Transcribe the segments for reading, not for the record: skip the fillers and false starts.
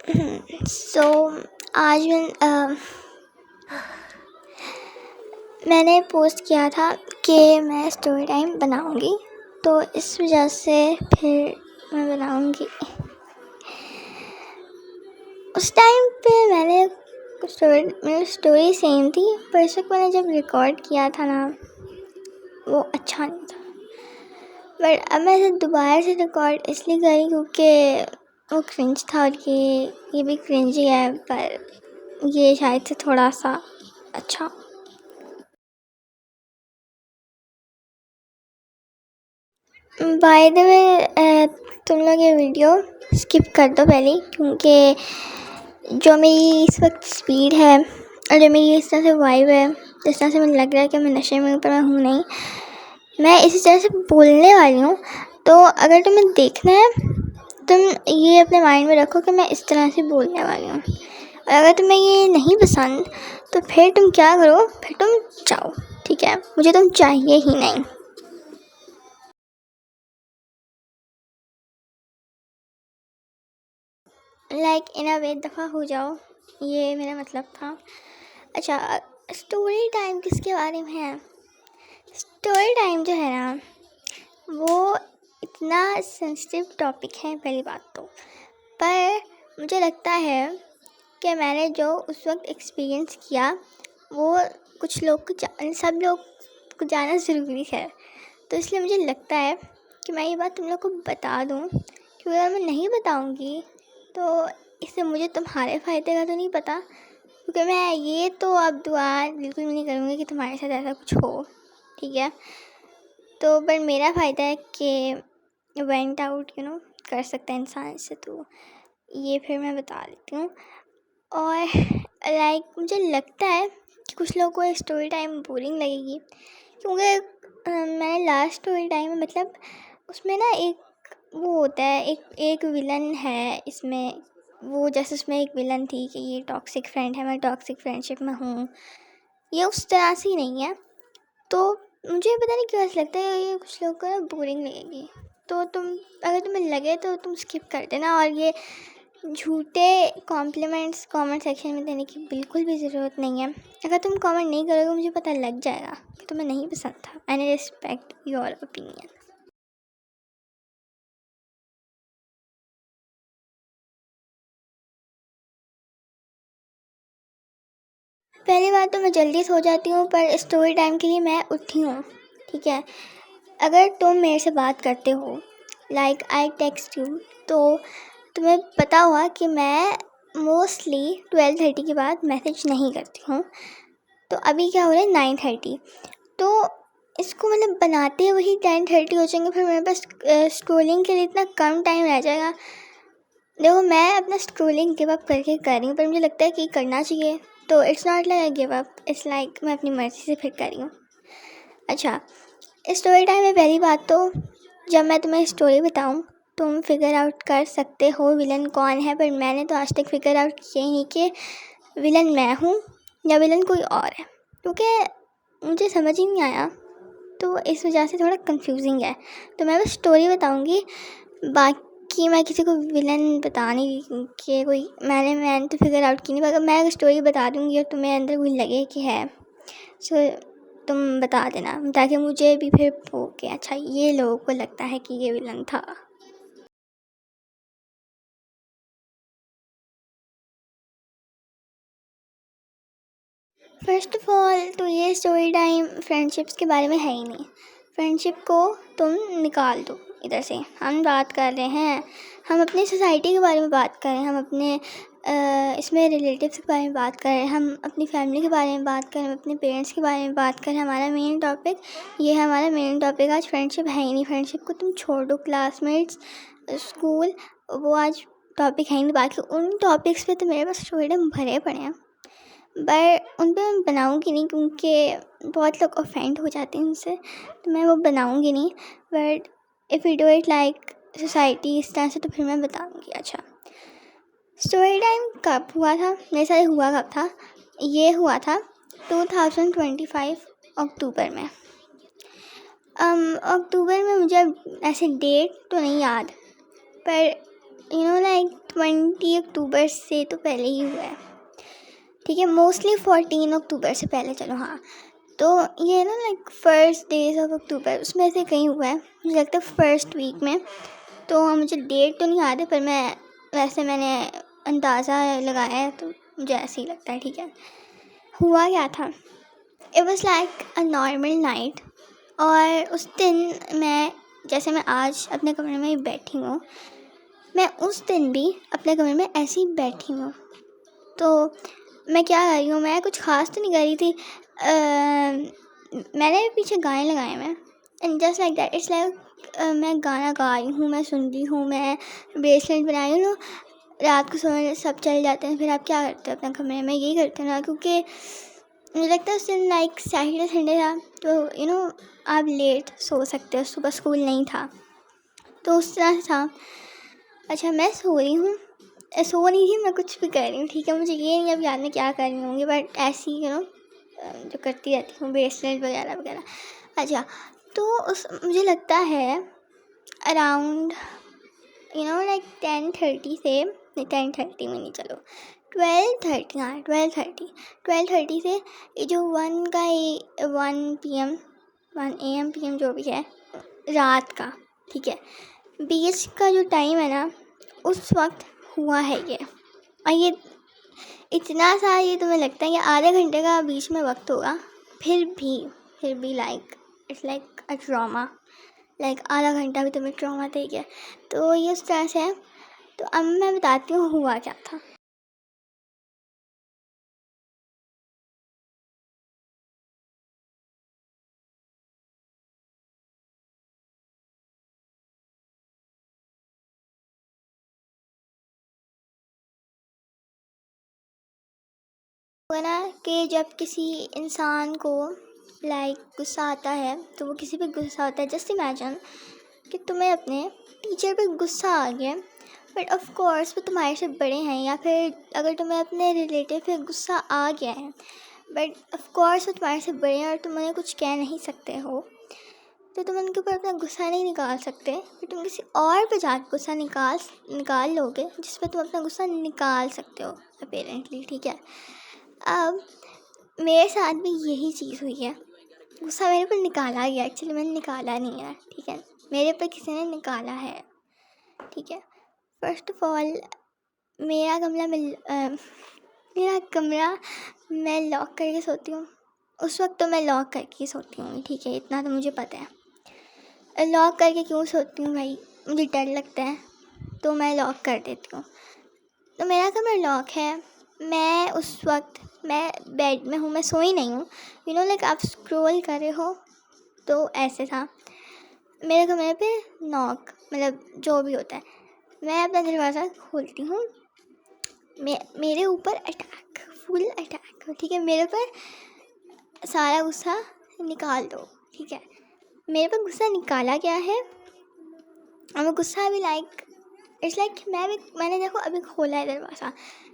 सो आज मैंने पोस्ट किया था कि मैं स्टोरी टाइम बनाऊंगी, तो इस वजह से फिर मैं बनाऊंगी। उस टाइम पे मेरी स्टोरी सेम थी, पर इस वक्त मैंने जब रिकॉर्ड किया था ना, वो अच्छा नहीं था। बट अब मैं इसे दोबारा से रिकॉर्ड इसलिए करी क्योंकि वो क्रिंज था, और ये भी क्रिंज ही है, पर ये शायद से थोड़ा सा अच्छा। बाय द वे, तुम लोग ये वीडियो स्किप कर दो पहले, क्योंकि जो मेरी इस वक्त स्पीड है और जो मेरी इस तरह से वाइब है, जिस तरह से मुझे लग रहा है कि मैं नशे में, पर मैं हूँ नहीं, मैं इसी तरह से बोलने वाली हूँ। तो अगर तुम्हें देखना है, तुम ये अपने माइंड में रखो कि मैं इस तरह से बोलने वाली हूँ। और अगर तुम्हें ये नहीं पसंद तो फिर तुम क्या करो, फिर तुम जाओ, ठीक है? मुझे तुम चाहिए ही नहीं। लाइक इन अ वे दफ़ा हो जाओ, ये मेरा मतलब था। अच्छा, स्टोरी टाइम किसके बारे में है? स्टोरी टाइम जो है ना, वो इतना सेंसिटिव टॉपिक है पहली बात तो, पर मुझे लगता है कि मैंने जो उस वक्त एक्सपीरियंस किया वो कुछ लोग को सब लोग को जानना ज़रूरी है। तो इसलिए मुझे लगता है कि मैं ये बात तुम लोग को बता दूँ, क्योंकि अगर मैं नहीं बताऊँगी तो इससे मुझे तुम्हारे फ़ायदे का तो नहीं पता, क्योंकि मैं ये तो अब दुआ बिल्कुल भी नहीं करूँगी कि तुम्हारे साथ ऐसा कुछ हो, ठीक है? तो पर मेरा फ़ायदा है कि वेंट आउट कर सकता है इंसान इससे, तो ये फिर मैं बता देती हूँ। और लाइक मुझे लगता है कि कुछ लोगों को स्टोरी टाइम बोरिंग लगेगी, क्योंकि मैंने लास्ट स्टोरी टाइम में मतलब उसमें ना एक वो होता है, एक विलन है इसमें। वो जैसे उसमें एक विलन थी कि ये टॉक्सिक फ्रेंड है, मैं टॉक्सिक फ्रेंडशिप में हूँ, ये उस तरह से ही नहीं है। तो मुझे पता नहीं क्यों ऐसा लगता है ये कुछ लोगों को ना बोरिंग लगेगी। तो अगर तुम्हें लगे तो तुम स्किप कर देना, और ये झूठे कॉम्प्लीमेंट्स कमेंट सेक्शन में देने की बिल्कुल भी ज़रूरत नहीं है। अगर तुम कमेंट नहीं करोगे मुझे पता लग जाएगा कि तुम्हें नहीं पसंद था। I respect your opinion. पहली बात तो मैं जल्दी सो जाती हूँ, पर स्टोरी टाइम के लिए मैं उठी हूँ, ठीक है? अगर तुम मेरे से बात करते हो, लाइक आई टेक्स्ट यू, तो तुम्हें पता हुआ कि मैं मोस्टली 12:30 के बाद मैसेज नहीं करती हूँ। तो अभी क्या हो रहा है, 9:30, तो इसको मतलब बनाते वही 10:30 हो जाएंगे, फिर मेरे पास स्क्रोलिंग के लिए इतना कम टाइम रह जाएगा। देखो, मैं अपना स्क्रोलिंग गिव अप करके कर रही हूँ, पर मुझे लगता है कि करना चाहिए। तो it's not like give up, it's like मैं अपनी मर्ज़ी से फिर कर रही हूँ। अच्छा, स्टोरी टाइम में पहली बात तो, जब मैं तुम्हें स्टोरी बताऊँ तुम फिगर आउट कर सकते हो विलन कौन है, पर मैंने तो आज तक फिगर आउट किया ही नहीं कि विलन मैं हूँ या विलन कोई और है, क्योंकि मुझे समझ ही नहीं आया। तो इस वजह से थोड़ा कंफ्यूजिंग है। तो मैं बस स्टोरी बताऊँगी, बाकी मैं किसी को विलन बता नहीं कि कोई मैंने तो फिगर आउट की नहीं। अगर मैं स्टोरी बता दूँगी और तुम्हें अंदर कोई लगे कि है, सो तुम बता देना, ताकि मुझे भी फिर हो कि अच्छा ये लोगों को लगता है कि ये विलन था। फर्स्ट ऑफ ऑल तो ये स्टोरी टाइम फ्रेंडशिप्स के बारे में है ही नहीं। फ्रेंडशिप को तुम निकाल दो इधर से। हम बात कर रहे हैं, हम अपनी सोसाइटी के बारे में बात कर रहे हैं, हम अपने इसमें रिलेटिव्स के बारे में बात कर रहे हैं, हम अपनी फैमिली के बारे में बात कर रहे हैं, अपने पेरेंट्स के बारे में बात कर रहे हैं। हमारा मेन टॉपिक ये है, हमारा मेन टॉपिक आज फ्रेंडशिप है ही नहीं। फ्रेंडशिप को तुम छोड़ दो, क्लासमेट्स, स्कूल, वो आज टॉपिक है ही नहीं। बाकी उन टॉपिक्स पे तो मेरे पास स्टोरी टाइम भरे पड़े हैं, पर उन पर मैं बनाऊँगी नहीं, क्योंकि बहुत लोग ऑफेंड हो जाते हैं उनसे, तो मैं वो बनाऊँगी नहीं। But if you do it like society इस तरह से, तो फिर मैं बताऊँगी। अच्छा, स्टोरी टाइम कब हुआ था, मेरे साथ हुआ कब था? ये हुआ था 2025 अक्टूबर में। अक्टूबर में मुझे ऐसे डेट तो नहीं याद, पर लाइक 20 अक्टूबर से तो पहले ही हुआ है, ठीक है, मोस्टली 14 अक्टूबर से पहले, चलो हाँ। तो ये ना like first days of October उसमें से कहीं हुआ है, मुझे लगता है फर्स्ट वीक में। तो मुझे डेट तो नहीं याद है, पर मैंने अंदाज़ा लगाया है, तो मुझे ऐसे ही लगता है, ठीक है। हुआ क्या था, it was like a normal night. और उस दिन मैं आज अपने कमरे में ही बैठी हूँ, मैं उस दिन भी अपने कमरे में ऐसे ही बैठी हूँ। तो मैं क्या कर रही हूँ, मैं कुछ ख़ास तो नहीं कर रही थी। मैंने पीछे गाने लगाए हैं and just like that it's like मैं गाना गा रही हूँ, मैं सुन रही हूँ, मैं ब्रेसलेट बनाई हूँ। रात को सोने सब चल जाते हैं, फिर आप क्या करते हो अपने कमरे में, यही करते हो ना, क्योंकि मुझे लगता है उस दिन लाइक सैटरडे संडे था, तो आप लेट सो सकते हो, सुबह स्कूल नहीं था, तो उस तरह से था। अच्छा, मैं सो रही हूँ, सो नहीं थी, मैं कुछ भी कर रही हूँ, ठीक है, मुझे ये नहीं अब याद में क्या कर रही होंगी, बट ऐसी जो करती रहती हूँ ब्रेसलेट वगैरह वगैरह। अच्छा, तो मुझे लगता है अराउंड लाइक 10:30 से, नहीं 10:30 में नहीं, चलो 12:30, हाँ 12:30 से ये जो 1 PM जो भी है रात का, ठीक है, बीच का जो टाइम है ना, उस वक्त हुआ है ये। और ये इतना सा, ये तुम्हें लगता है कि आधे घंटे का बीच में वक्त होगा, फिर भी like it's like a trauma, like आधा घंटा भी तुम्हें ट्रॉमा दे गया। तो ये उस तरह से है। तो अब मैं बताती हूँ हुआ क्या था। हुआ ना कि जब किसी इंसान को लाइक गुस्सा आता है, तो वो किसी पे गुस्सा होता है, जस्ट इमेजिन कि तुम्हें अपने टीचर पे गुस्सा आ गया, बट ऑफ कोर्स वो तुम्हारे से बड़े हैं, या फिर अगर तुम्हें अपने रिलेटिव पे गुस्सा आ गया है, बट ऑफ कोर्स वो तुम्हारे से बड़े हैं और तुम उन्हें कुछ कह नहीं सकते हो, तो तुम उनके ऊपर अपना गुस्सा नहीं निकाल सकते, फिर तुम किसी और पे जाकर गुस्सा निकाल लोगे जिस पर तुम अपना गुस्सा निकाल सकते हो अपेरेंटली, ठीक है। अब मेरे साथ भी यही चीज़ हुई है, गुस्सा मेरे पर निकाला गया, एक्चुअली मैंने निकाला नहीं है, ठीक है, मेरे पर किसी ने निकाला है, ठीक है। फर्स्ट ऑफ ऑल मेरा कमरा मैं लॉक करके सोती हूँ, उस वक्त तो मैं लॉक करके ही सोती हूँ, ठीक है, इतना तो मुझे पता है। लॉक करके क्यों सोती हूँ भाई, मुझे डर लगता है, तो मैं लॉक कर देती हूँ। तो मेरा कमरा लॉक है, मैं उस वक्त मैं बेड में हूँ, मैं सोई नहीं हूँ, लाइक आप स्क्रॉल कर रहे हो, तो ऐसे था मेरे कमरे पे नॉक, मतलब जो भी होता है, मैं अपना दरवाज़ा खोलती हूँ, मेरे ऊपर अटैक, फुल अटैक, ठीक है, मेरे ऊपर सारा गुस्सा निकाल दो, ठीक है। मेरे पर गुस्सा निकाला गया है, और मैं गुस्सा भी लाइक इट्स लाइक मैंने देखो अभी खोला है दरवाज़ा,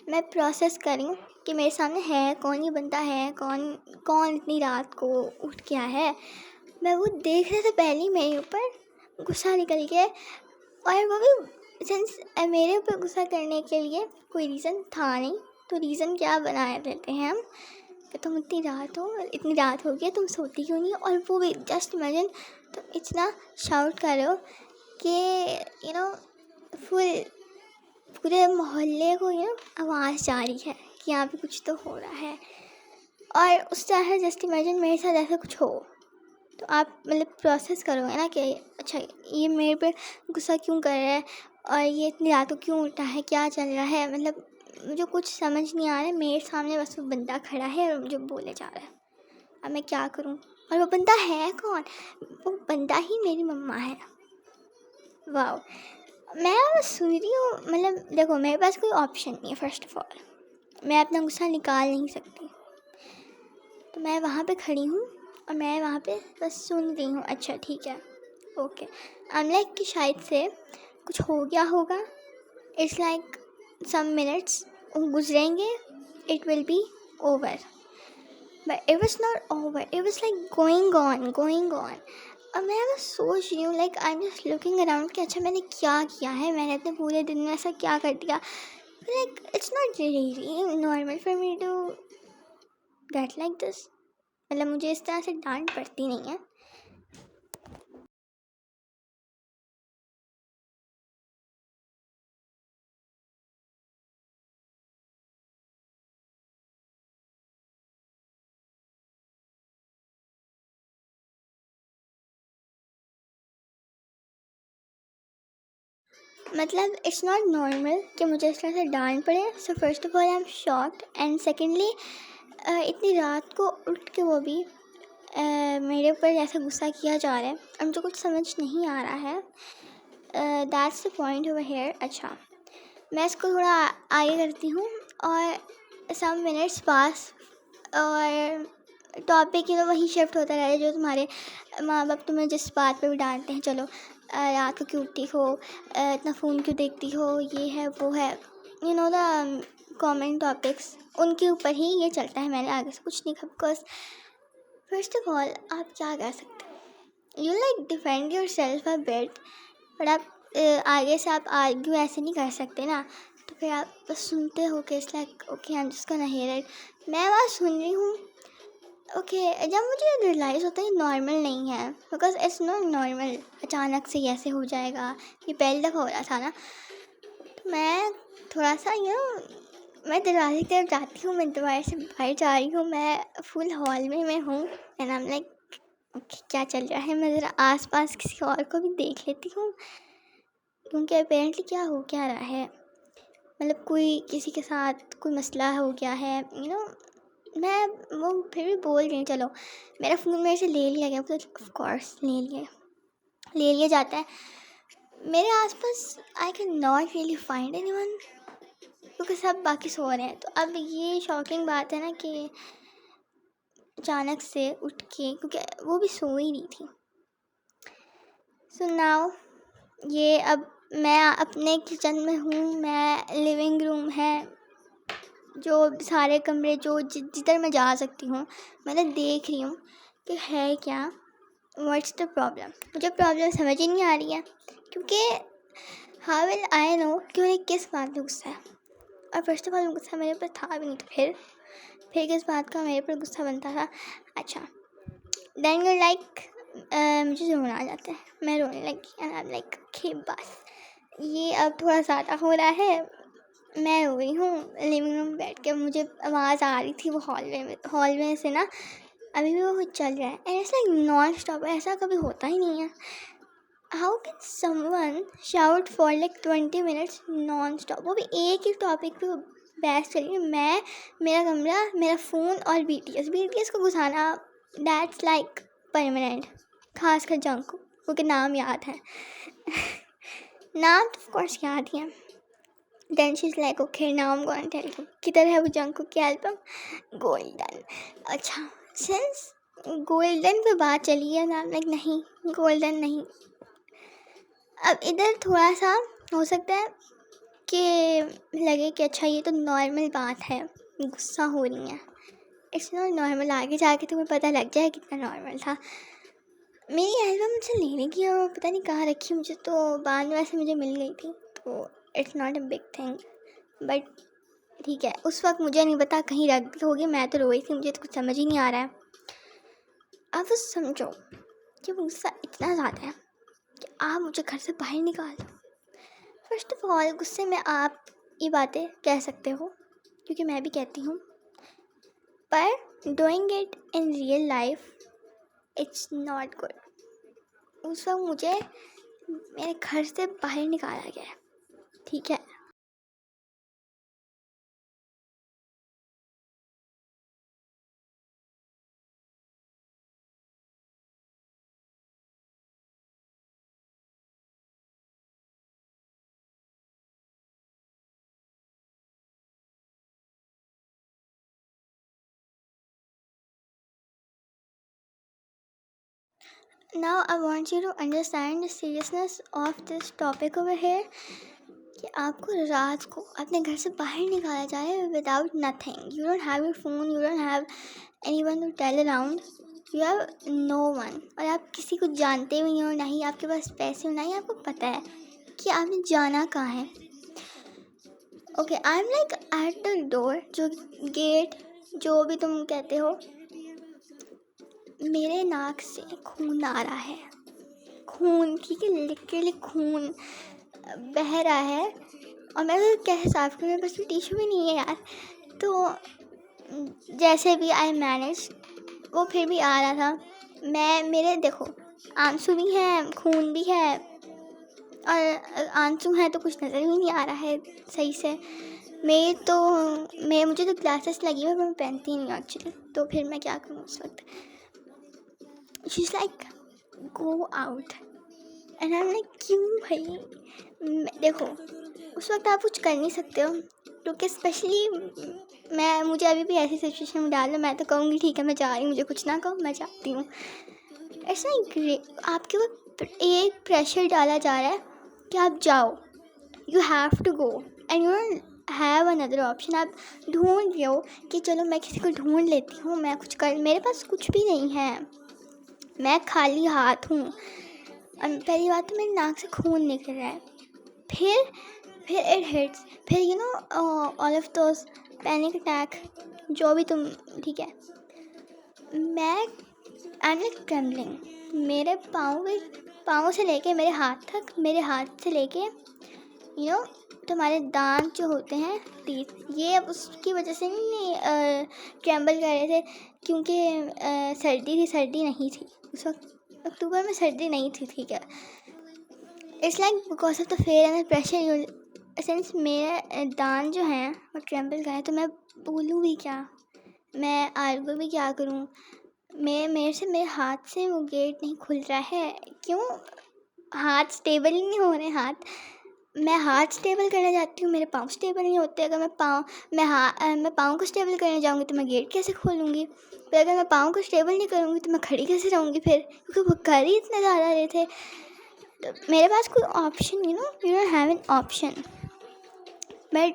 मैं प्रोसेस कर रही हूँ कि मेरे सामने है कौन, ये बंदा है कौन इतनी रात को उठ गया है। मैं वो देखने से पहले ही मेरे ऊपर गुस्सा निकल गया, और वो भी सिंस मेरे ऊपर गुस्सा करने के लिए कोई रीज़न था नहीं, तो रीज़न क्या बना देते हैं हम कि तुम इतनी रात हो गई, तुम सोती क्यों नहीं, और वो भी जस्ट इमेजिन तुम इतना शाउट कर रहे हो कि फुल पूरे मोहल्ले को आवाज़ जा रही है कि यहाँ पे कुछ तो हो रहा है, और उस तरह से जस्ट इमेजिन मेरे साथ ऐसा कुछ हो, तो आप मतलब प्रोसेस करोगे ना कि अच्छा ये मेरे पे गुस्सा क्यों कर रहा है, और ये इतनी रात को क्यों उठा है, क्या चल रहा है, मतलब मुझे कुछ समझ नहीं आ रहा है, मेरे सामने बस वो बंदा खड़ा है और मुझे बोले जा रहा है, अब मैं क्या करूँ। और वो बंदा है कौन, वो बंदा ही मेरी मम्मा है। वाह, मैं सुन रही हूँ, मतलब देखो मेरे पास कोई ऑप्शन नहीं है, फर्स्ट ऑफ ऑल मैं अपना गुस्सा निकाल नहीं सकती, तो मैं वहाँ पे खड़ी हूँ और मैं वहाँ पे बस सुन रही हूँ, अच्छा ठीक है ओके, आई एम लाइक कि शायद से कुछ हो गया होगा, इट्स लाइक सम मिनट्स गुजरेंगे, it will be over, but it was not over, it was like going on, अब मैं बस सोच रही हूँ, like I am just looking around कि अच्छा मैंने क्या किया है, मैंने अपने पूरे दिन में ऐसा क्या कर दिया। Like it's not really normal for me to get like this. मतलब मुझे इस तरह से डांट पड़ती नहीं है। मतलब इट्स नॉट नॉर्मल कि मुझे इस तरह से डांट पड़े। So first of all I am shocked, and secondly इतनी रात को उठ के वो भी मेरे ऊपर ऐसा गुस्सा किया जा रहा है और मुझे कुछ समझ नहीं आ रहा है। That's the point over here. अच्छा, मैं इसको थोड़ा आगे करती हूँ और सम मिनट्स पास और टॉपिक वही शिफ्ट होता रहे जो तुम्हारे माँ बाप तुम्हें जिस बात पे भी डांटते हैं। चलो रात को क्यों उठती हो, इतना फ़ोन क्यों देखती हो, ये है वो है, you know the common topics, उनके ऊपर ही ये चलता है। मैंने आगे से कुछ नहीं कहा, बिकॉज फर्स्ट ऑफ ऑल आप क्या कर सकते हो, you like defend your self a bit, but आप आगे से आप आर्ग्यू ऐसे नहीं कर सकते ना। तो फिर आप बस सुनते हो कि it's like okay I am just gonna here it. मैं वहाँ सुन रही हूँ। ओके, जब मुझे रियलाइज़ होता है ये नॉर्मल नहीं है, बिकॉज इट्स नॉट नॉर्मल अचानक से ऐसे हो जाएगा। ये पहली दफ़ा हो रहा था ना। तो मैं थोड़ा सा मैं दरवाजे की तरफ जाती हूँ, मैं दरवाजे से बाहर जा रही हूँ, मैं फुल हॉल में मैं हूँ and I am like okay क्या चल रहा है। मैं ज़रा आसपास किसी और को भी देख लेती हूँ, क्योंकि अपेरेंटली क्या रहा है, मतलब कोई किसी के साथ कोई मसला हो गया है, मैं वो फिर भी बोल रही हूँ चलो मेरा फ़ोन मेरे से ले लिया गया, तो ऑफ कोर्स ले लिया जाता है। मेरे आसपास I can not really find anyone, क्योंकि सब बाकी सो रहे हैं। तो अब ये शॉकिंग बात है ना कि अचानक से उठ के, क्योंकि वो भी सो ही नहीं थी। सो नाउ ये अब मैं अपने किचन में हूँ, मैं लिविंग रूम है, जो सारे कमरे जो जिधर मैं जा सकती हूँ, मैं देख रही हूँ कि है क्या, व्हाट्स द प्रॉब्लम। मुझे प्रॉब्लम समझ ही नहीं आ रही है, क्योंकि हाउ विल आई नो कि उन्हें किस बात पे गुस्सा है। और फर्स्ट ऑफ ऑल गुस्सा मेरे ऊपर था भी नहीं, तो फिर किस बात का मेरे ऊपर गुस्सा बनता था। अच्छा, देन यू लाइक मुझे रोना आ जाता है, मैं रोने लगी and I am like okay बस ये अब थोड़ा ज़्यादा हो रहा है। मैं रो रही हूँ लिविंग रूम में बैठ के, मुझे आवाज़ आ रही थी वो हॉलवे से ना, अभी भी वो चल रहा है and it's like non stop. ऐसा कभी होता ही नहीं है। How can someone shout for like 20 minutes non stop, वो भी एक ही टॉपिक पे बहस करिए। मैं, मेरा कमरा, मेरा फ़ोन और BTS को घुसाना, दैट्स लाइक परमानेंट। खास कर जंकुक, क्योंकि नाम याद है नाम तो ऑफकोर्स याद ही है। Then she is like okay now I am gonna tell you, किधर है वो जंकुक की एल्बम गोल्डन। अच्छा, सिंस गोल्डन पे बात चली है ना, लाइक नहीं गोल्डन नहीं। अब इधर थोड़ा सा हो सकता है कि लगे कि अच्छा ये तो नॉर्मल बात है, गुस्सा हो रही है। इट्स नॉट नॉर्मल, आगे जाके तुम्हें पता लग जाए कितना नॉर्मल था। मेरी एल्बम मुझसे लेने की और पता नहीं कहाँ रखी, मुझे तो बाद में वैसे मुझे मिल गई थी, तो it's not a big thing. But ठीक है, उस वक्त मुझे नहीं पता, कहीं रख दी होगी, मैं तो रोई थी, मुझे तो कुछ समझ ही नहीं आ रहा है। अब समझो कि वो गुस्सा इतना ज़्यादा है कि आप मुझे घर से बाहर निकाल दो। फर्स्ट ऑफ ऑल गुस्से में आप ये बातें कह सकते हो, क्योंकि मैं भी कहती हूँ, पर doing it in real life it's not good. उस वक्त मुझे मेरे घर से बाहर निकाला गया है, ठीक है। Now I want you to understand the seriousness of this topic over here, कि आपको रात को अपने घर से बाहर निकाला जाए without nothing. You don't have your phone, you don't have anyone to tell around, you have no one, और आप किसी को जानते भी नहीं हो, ना ही आपके पास पैसे हो, ना ही आपको पता है कि आपने जाना कहाँ है। Okay, I am like at the door, जो गेट जो भी तुम कहते हो। मेरे नाक से खून आ रहा है, खून, ठीक है, लिटरली खून बह रहा है, और मैं तो कैसे साफ करूँ, मेरे पास तो टिश्यू भी नहीं है यार। तो जैसे भी आई मैनेज, वो फिर भी आ रहा था। मेरे देखो आंसू भी हैं, खून भी है, और आंसू हैं तो कुछ नज़र भी नहीं आ रहा है सही से। मुझे तो ग्लासेस लगी हुई, मैं पहनती नहीं हूँ एक्चुअली। तो फिर मैं क्या करूँ उस वक्त। She is like go out, and I am like क्यों भाई। देखो उस वक्त आप कुछ कर नहीं सकते हो, क्योंकि स्पेशली मुझे अभी भी ऐसी सिचुएशन में डाल दो, मैं तो कहूँगी ठीक है मैं जा रही हूँ, मुझे कुछ ना कहो, मैं जाती हूँ। ऐसा आपके ऊपर एक प्रेशर डाला जा रहा है कि आप जाओ, you have to go, and you have another option. आप ढूंढ रहे हो कि चलो मैं किसी को ढूंढ लेती हूँ, मैं कुछ कर, मेरे पास कुछ भी नहीं है, मैं खाली हाथ हूँ। पहली बात तो मेरी नाक से खून निकल रहा है, फिर इट हिट्स, फिर you know all of those panic attack, जो भी तुम, ठीक है। आई एम लाइक ट्रेम्बलिंग, मेरे पाँव से लेके मेरे हाथ तक, मेरे हाथ से लेके यू नो तुम्हारे दांत जो होते हैं, टीथ, ये अब उसकी वजह से नहीं ट्रेम्बल कर रहे थे, क्योंकि सर्दी नहीं थी उस वक्त, अक्टूबर में सर्दी नहीं थी, ठीक है। It's like because of the fair and pressure, since मेरे दांत जो हैं वो ट्रेम्बल कर रहे हैं, तो मैं बोलूँ भी क्या, मैं आर्गू भी क्या करूँ। मेरे हाथ से वो गेट नहीं खुल रहा है, क्यों, हाथ स्टेबल ही नहीं हो रहे हाथ। मैं हाथ स्टेबल करना चाहती हूँ, मेरे पाँव स्टेबल नहीं होते। अगर मैं पाँव को स्टेबल करने जाऊँगी तो मैं गेट कैसे खोलूँगी, फिर अगर मैं पाँव को स्टेबल नहीं करूँगी तो मैं खड़ी कैसे रहूँगी फिर, क्योंकि वो कर ही इतने ज़्यादा रहे थे। तो मेरे पास कोई option, you don't have an option, but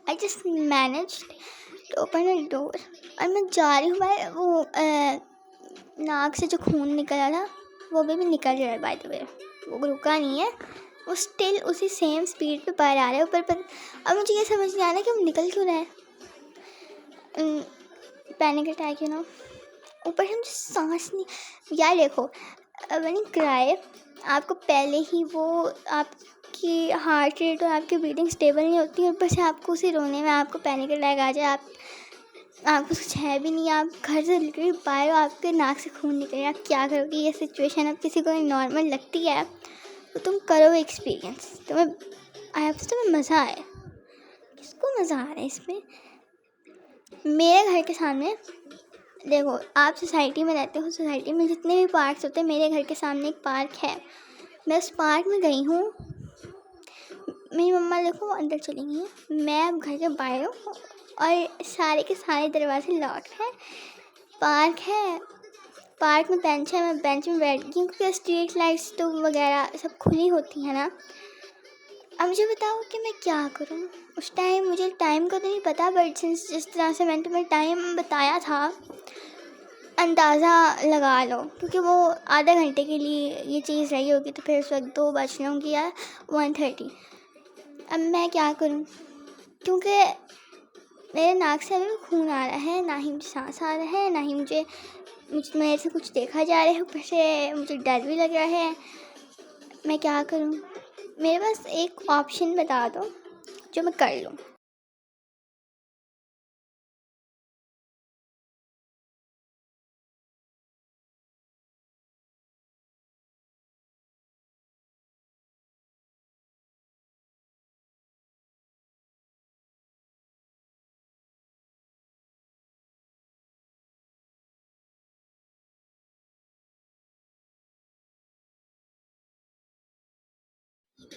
I just manage to open a door, और मैं जा रही हूँ। भाई वो नाक से जो खून निकल रहा था वो भी निकल रहा है, बाय द वे, वो रुका नहीं है, वो स्टिल उसी सेम स्पीड पे बाहर आ रहा है ऊपर पर। अब मुझे ये समझ नहीं आ रहा कि वो निकल क्यों रहा है। पैनिक अटैक, ऊपर से मुझे सांस नहीं, यार देखो व्हेन यू क्राई, आपको पहले ही वो आपकी हार्ट रेट और आपकी ब्रीदिंग स्टेबल नहीं होती है, ऊपर से आपको उसी रोने में आपको पैनिक अटैक आ जाए, आपको कुछ है भी नहीं, आप घर से लिटरली बाहर हो, आपके नाक से खून निकल रहा है, आप क्या करोगे। ये सिचुएशन अब किसी को नॉर्मल लगती है तो तुम करो एक्सपीरियंस, तुम्हें मज़ा आए। किसको मज़ा आ रहा है इसमें। मेरे घर के सामने देखो, आप सोसाइटी में रहते हो, सोसाइटी में जितने भी पार्क्स होते हैं, मेरे घर के सामने एक पार्क है। मैं उस पार्क में गई हूँ, मेरी मम्मा देखो अंदर चली गई हैं, मैं अब घर के बाहर हूँ, और सारे के सारे दरवाजे लॉक हैं। पार्क में बेंच है, मैं बेंच में बैठ गई हूँ, क्योंकि स्ट्रीट लाइट्स तो वगैरह सब खुली होती है ना। अब मुझे बताओ कि मैं क्या करूँ उस टाइम। मुझे टाइम का तो नहीं पता, बट जिस तरह से मैंने तुम्हें टाइम बताया था, अंदाज़ा लगा लो, क्योंकि वो आधा घंटे के लिए ये चीज़ रही होगी, तो फिर उस वक्त 2 बज रहे होंगे या 1:30। अब मैं क्या करूँ, क्योंकि मेरे नाक से अभी खून आ रहा है, ना ही मुझे सांस आ रहा है, ना ही मेरे से कुछ देखा जा रहा है, ऊपर से मुझे डर भी लग रहा है। मैं क्या करूँ, मेरे पास एक ऑप्शन बता दो जो मैं कर लूँ।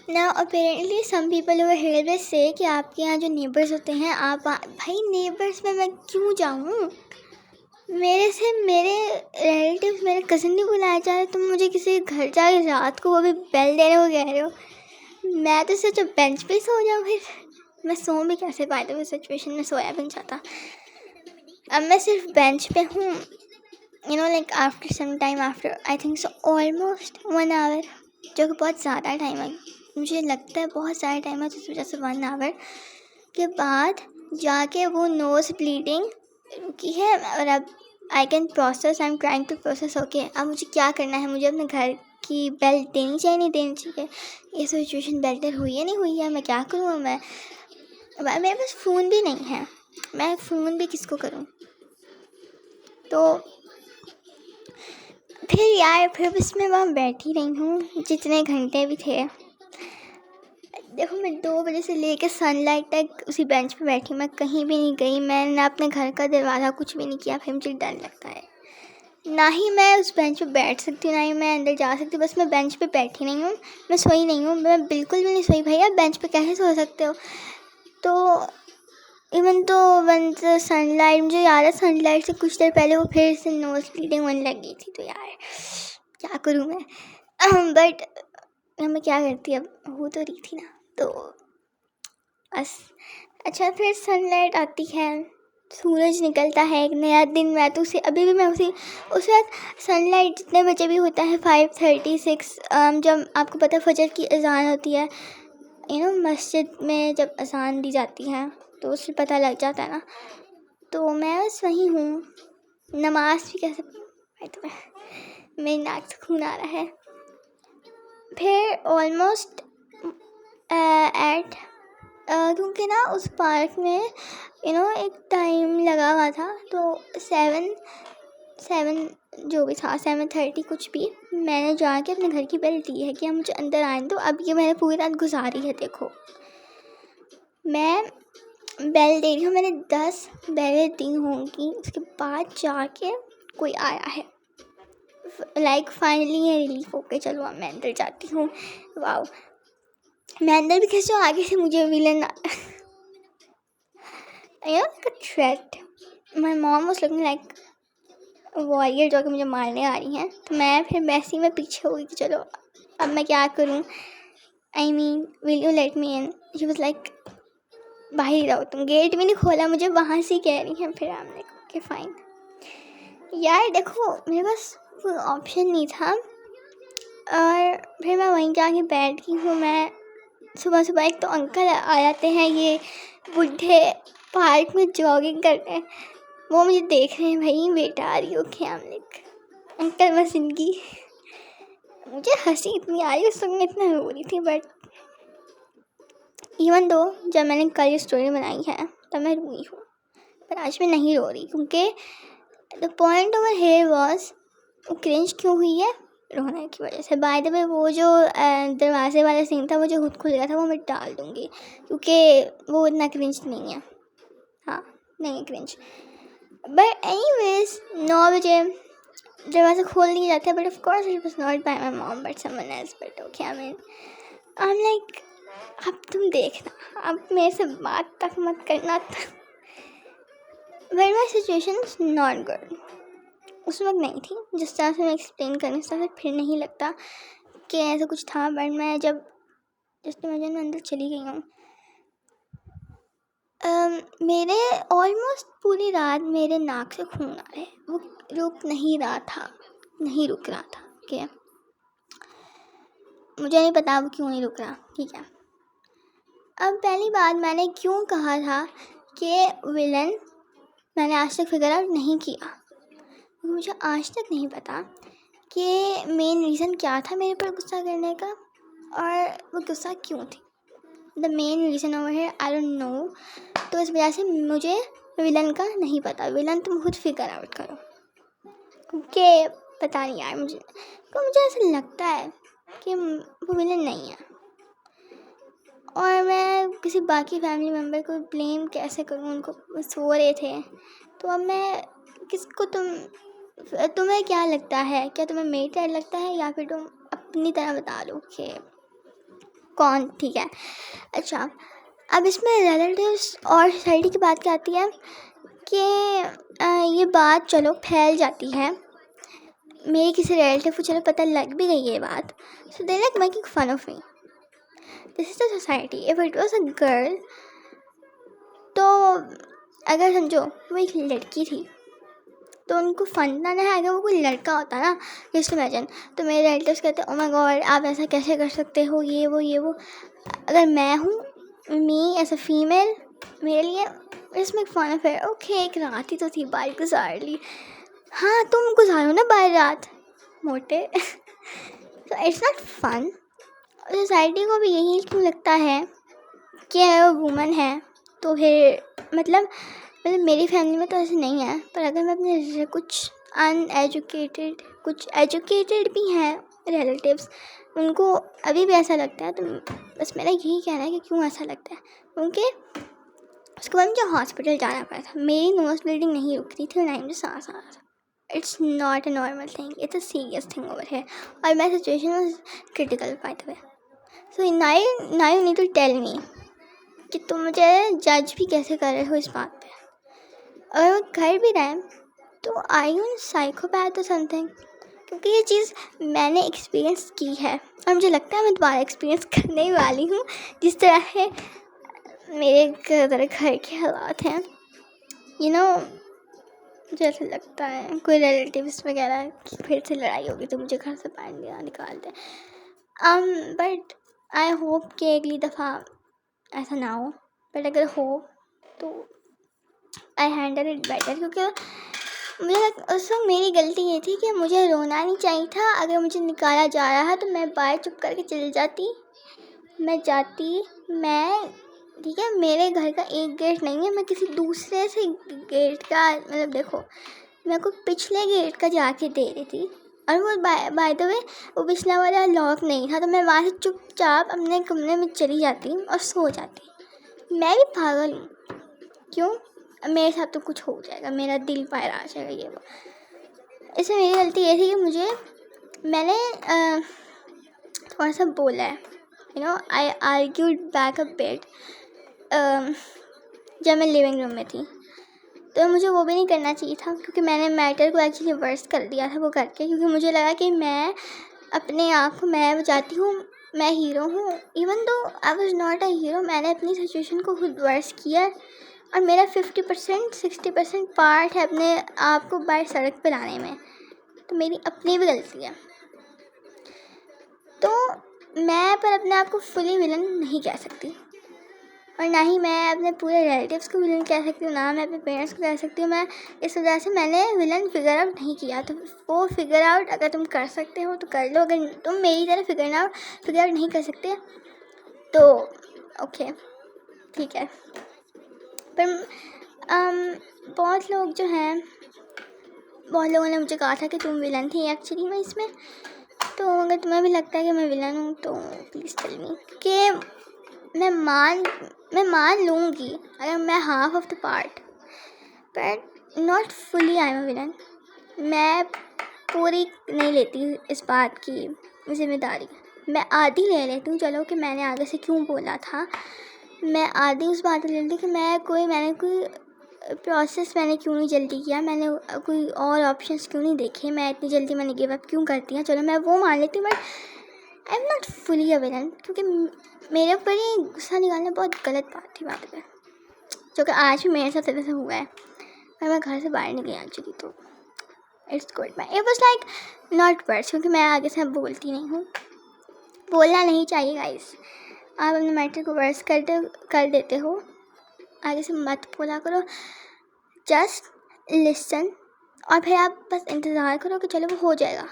Now apparently some people over here will say कि आपके यहाँ जो नेबर्स होते हैं, भाई नेबर्स में मैं क्यों जाऊँ, मेरे रिलेटिव्स, मेरे कज़न नहीं बुलाया जा रहे, तुम मुझे किसी के घर जाके रात को वो भी बेल दे रहे हो, कह रहे हो। मैं तो सोचा बेंच पे सो जाऊँ, फिर मैं सो भी कैसे पाए, तो सिचुएशन में सोया भी नहीं जाता। अब मैं सिर्फ बेंच पे हूँ, like after some time, after I think so almost 1 hour, जो कि बहुत ज़्यादा टाइम है, मुझे लगता है बहुत ज़्यादा टाइम है, जिस वजह से 1 आवर के बाद जाके वो नोज़ ब्लीडिंग रुकी है। और अब I can process, I am trying to process. Okay, अब मुझे क्या करना है, मुझे अपने घर की बेल देनी चाहिए, नहीं देनी चाहिए, ये सिचुएशन बेटर हुई है नहीं हुई है, मैं क्या करूँ। मेरे पास फ़ोन भी नहीं है, मैं फ़ोन भी किसको करूँ। तो फिर बस मैं वहाँ बैठी रही हूँ जितने घंटे भी थे। देखो, मैं 2 बजे से लेकर सनलाइट तक उसी बेंच पे बैठी, मैं कहीं भी नहीं गई, मैंने ना अपने घर का दरवाज़ा कुछ भी नहीं किया। फिर मुझे डर लगता है, ना ही मैं उस बेंच पे बैठ सकती हूँ, ना ही मैं अंदर जा सकती हूँ। बस मैं बेंच पे बैठी नहीं हूँ, मैं सोई नहीं हूँ, मैं बिल्कुल भी नहीं सोई। भैया बेंच पे कैसे सो सकते हो। तो इवन तो वन सनलाइट, मुझे याद है सनलाइट से कुछ देर पहले वो फिर से नोज़ ब्लीडिंग होने लगी थी। तो यार क्या करूँ मैं। बट मैं क्या करती, अब हो तो रही थी ना, तो बस। अच्छा, फिर सनलाइट आती है, सूरज निकलता है, एक नया दिन। मैं तो अभी भी मैं उस वक्त सनलाइट जितने बजे भी होता है 5:36, जब आपको पता है फजर की अजान होती है, मस्जिद में जब अजान दी जाती है तो उससे पता लग जाता है ना। तो मैं बस वहीं हूँ, नमाज भी कह सकते, मेरी नाक से खून आ रहा है। फिर ऑलमोस्ट एट क्योंकि ना उस पार्क में एक टाइम लगा हुआ था, तो 7 जो भी था, 7:30 कुछ भी, मैंने जाके अपने घर की बेल दी है कि हम मुझे अंदर आए। तो अब ये मैंने पूरी रात गुजारी है। देखो, मैं बेल दे रही हूँ, मैंने 10 बेलें दी होंगी, उसके बाद जाके कोई आया है। लाइक फाइनली ये रिलीफ होके, चलो अब मैं अंदर जाती हूँ। वाओ, मैं अंदर भी कैसे आगे से मुझे villain threat, my mom was looking like warrior जो कि मुझे मारने आ रही हैं। तो मैं फिर वैसे ही मैं पीछे हो गई कि चलो अब मैं क्या करूँ, I mean will you let me in. She was like बाहर ही रहो तुम, गेट भी नहीं खोला, मुझे वहाँ से कह रही हैं। फिर हमने ओके फाइन। यार देखो, मेरे पास कोई ऑप्शन नहीं था, और फिर मैं वहीं जाके बैठ गई हूँ। मैं सुबह सुबह, एक तो अंकल आ जाते हैं, ये बूढ़े पार्क में जॉगिंग करते, वो मुझे देख रहे हैं, भाई बेटा आ रही हो क्या। हम लोग अंकल बस इनकी, मुझे हंसी इतनी आ रही, उस समय इतना रो रही थी। बट इवन दो जब मैंने कल ये स्टोरी बनाई है तब मैं रोई हूँ, पर आज मैं नहीं रो रही, क्योंकि the point over here was, वो क्रिंज क्यों हुई है, रोने की वजह से। बाय द वे, वो जो दरवाजे वाला सीन था, वो जो खुद खुल गया था, वो मैं डाल दूँगी, क्योंकि वो इतना क्रिंज नहीं है। हाँ, नहीं क्रिंज। बट एनीवेज, 9 बजे दरवाज़ा खोल दिए जाते हैं, but of course it was not by my mom but someone else. But okay, I am like, अब तुम देखना, अब मेरे से बात तक मत करना। But my situation is not good, उस वक्त नहीं थी। जिस तरह से मैं एक्सप्लेन करूँ, उस तरह से फिर नहीं लगता कि ऐसा कुछ था। बट मैं जब जिसकी वजह में अंदर चली गई हूँ, मेरे ऑलमोस्ट पूरी रात मेरे नाक से खून आ रहे, वो रुक नहीं रहा था, नहीं रुक रहा था। ओके, मुझे नहीं पता वो क्यों नहीं रुक रहा, ठीक है। अब पहली बात, मैंने क्यों कहा था कि विलन मैंने आज तक फिगर आउट नहीं किया, मुझे आज तक नहीं पता कि मेन रीज़न क्या था मेरे पर गुस्सा करने का, और वो गुस्सा क्यों थी। The main reason over here I don't know. तो इस वजह से मुझे विलन का नहीं पता। विलन तुम खुद फिगर आउट करो, क्योंकि पता नहीं यार, मुझे ऐसा लगता है कि वो विलन नहीं है, और मैं किसी बाकी फैमिली मेम्बर को ब्लेम कैसे करूँ, उनको सो रहे थे। तो अब मैं किसको, तुम्हें क्या लगता है, क्या तुम्हें मेरी तरह लगता है, या फिर तुम अपनी तरह बता दो कि कौन ठीक है। अच्छा, अब इसमें रिलेटिव्स और सोसाइटी की बात क्या आती है कि ये बात चलो फैल जाती है, मेरे किसी रिलेटिव को चलो पता लग भी गई ये बात, so they like making fun of me. This is the society. If it was a girl, तो अगर समझो वो एक लड़की थी, तो उनको फन ना है अगर वो कोई लड़का होता ना, जस्ट इमेजिन। तो मेरे रिलेटिव्स कहते हैं ओ माय गॉड आप ऐसा कैसे कर सकते हो, ये वो। अगर मैं हूँ मी एज अ फीमेल, मेरे लिए it's make fun of it. Okay एक रात ही तो थी, बाहर गुजार ली। हाँ तुम गुजारो ना बाहर रात मोटे। तो इट्स नॉट फन। सोसाइटी को भी यही क्यों लगता है कि अगर वो वुमन है तो फिर मतलब मेरी फैमिली में तो ऐसे नहीं है, पर अगर मैं अपने कुछ अनएजुकेटेड, कुछ एजुकेटेड भी हैं रिलेटिव्स, उनको अभी भी ऐसा लगता है, तो बस मेरा यही कहना है कि क्यों ऐसा लगता है। क्योंकि उसके बाद मुझे हॉस्पिटल जाना पड़ा था, मेरी नोज ब्लीडिंग नहीं रुक रही थी, ना ही मुझे सांस आ रहा था। It's not a normal thing, it's a serious thing over है। और my situation was critical by the way. So now you need to tell me कि तुम मुझे जज भी कैसे कर रहे हो इस बात पे। अगर वो कर भी रहे हैं तो आई यू साइकोपैथ और समथिंग, क्योंकि ये चीज़ मैंने एक्सपीरियंस की है और मुझे लगता है मैं दोबारा एक्सपीरियंस करने ही वाली हूँ। जिस तरह है मेरे घर के हालात हैं, यू नो, मुझे ऐसा लगता है कोई रिलेटिव्स वगैरह की फिर से लड़ाई होगी तो मुझे घर से बाहर निकाल दे। बट आई होप कि अगली दफ़ा ऐसा ना हो, बट अगर हो तो आई हैंडल इट बेटर। क्योंकि मुझे उस वक्त मेरी गलती ये थी कि मुझे रोना नहीं चाहिए था। अगर मुझे निकाला जा रहा है तो मैं बाहर चुप करके चली जाती, मैं ठीक है, मेरे घर का एक गेट नहीं है, मैं किसी दूसरे से गेट का मतलब देखो मेरे को पिछले गेट का जाके दे रही थी। और वो बाय द वे वो पिछला वाला लॉक नहीं था, तो मैं वहाँ से चुपचाप अपने कमरे में चली जाती और सो जाती। मैं भी पागल हूँ क्यों, मेरे साथ तो कुछ हो जाएगा, मेरा दिल बाहर आ जाएगा, ये वो। इसमें मेरी गलती ये थी कि मैंने थोड़ा सा बोला है, you know, I argued back a bit जब मैं लिविंग रूम में थी। तो मुझे वो भी नहीं करना चाहिए था, क्योंकि मैंने मैटर को एक्चुअली वर्स कर दिया था वो करके, क्योंकि मुझे लगा कि मैं अपने आप को मैं बचाती हूँ, मैं हीरो हूँ। Even though I was not a hero, मैंने अपनी सिचुएशन को खुद वर्स किया और मेरा 50% 60% पार्ट है अपने आप को बाहर सड़क पर लाने में। तो मेरी अपनी भी गलती है। तो मैं पर अपने आप को फुली विलन नहीं कह सकती, और ना ही मैं अपने पूरे रिलेटिव्स को विलन कह सकती हूँ, ना मैं अपने पेरेंट्स को कह सकती हूँ। मैं इस वजह से मैंने विलन फिगर आउट नहीं किया। तो वो फिगर आउट अगर तुम कर सकते हो तो कर लो, अगर तुम मेरी तरह फिगर आउट नहीं कर सकते तो ओके ठीक है। पर बहुत लोग जो हैं, बहुत लोगों ने मुझे कहा था कि तुम विलन थी एक्चुअली में इसमें। तो अगर तुम्हें भी लगता है कि मैं विलन हूँ तो प्लीज़ टेल मी, कि मैं मान लूँगी अगर मैं half of the part, but not fully I am villain. मैं पूरी नहीं लेती इस बात की जिम्मेदारी, मैं आधी ले लेती हूँ। चलो कि मैंने आगे से क्यों बोला था, मैं आधी उस बात ले लेती कि मैंने कोई प्रोसेस मैंने क्यों नहीं जल्दी किया, मैंने कोई और ऑप्शंस क्यों नहीं देखे, मैं इतनी जल्दी मैंने गिव अप क्यों करती हैं। चलो मैं वो मान लेती हूँ, but I am not fully a villain, क्योंकि मेरे ऊपर ही गुस्सा निकालना बहुत गलत बात थी बात में, जो कि आज भी मेरे साथ तरह से हुआ है। पर मैं घर से बाहर नहीं गई एक्चुअली, तो इट्स गुड। मैं it was like not words, क्योंकि मैं आगे से बोलती नहीं हूँ, बोलना नहीं चाहिए गाइस। आप अपने मैटर को वर्स कर देते हो, आगे से मत बोला करो, जस्ट लिसन, और फिर आप बस इंतज़ार करो कि चलो वो हो जाएगा।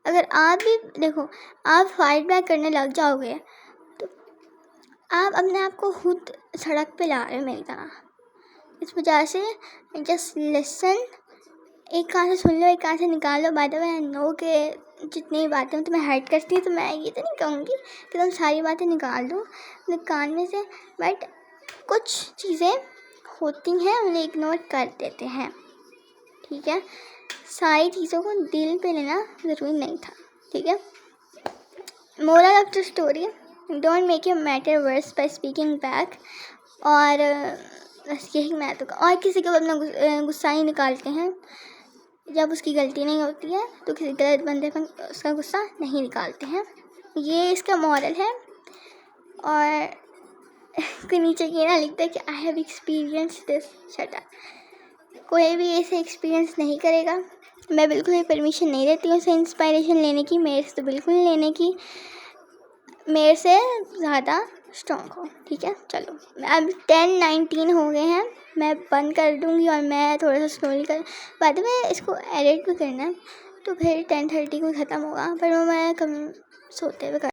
अगर आप भी देखो आप फाइट बैक करने लग जाओगे तो आप अपने आप को खुद सड़क पे ला रहे हो मेरी तरह। इस वजह से जस्ट लिसन, एक कान से सुन लो एक कान से निकाल लो। By the way I know कि जितनी बातें तुम्हें हर्ट करती हैं, तो मैं ये तो नहीं कहूँगी कि तुम सारी बातें निकाल दो अपने कान में से, बट कुछ चीज़ें होती हैं उन्हें इग्नोर कर देते हैं, ठीक है। सारी चीज़ों को दिल पे लेना ज़रूरी नहीं था, ठीक है। Moral of the story, don't make your matter worse by speaking back. और बस यही मैं तो, और किसी को अपना गुस्सा ही निकालते हैं जब उसकी गलती नहीं होती है, तो किसी गलत बंदे पर उसका गुस्सा नहीं निकालते हैं, ये इसका मॉरल है। और कोई नीचे ये ना लिखता है कि I have experience this, shut up. कोई भी ऐसे एक्सपीरियंस नहीं करेगा। मैं बिल्कुल भी परमिशन नहीं देती हूँ उसे इंस्पायरेशन लेने की, मेरे से तो बिल्कुल नहीं लेने की, मेरे से ज़्यादा स्ट्रॉन्ग हो, ठीक है। चलो अब 10:19 हो गए हैं, मैं बंद कर दूँगी और मैं थोड़ा सा स्टोरी कर, बाद में इसको एडिट भी करना है, तो फिर 10:30 को ख़त्म होगा, पर वो मैं कम सोते हुए कर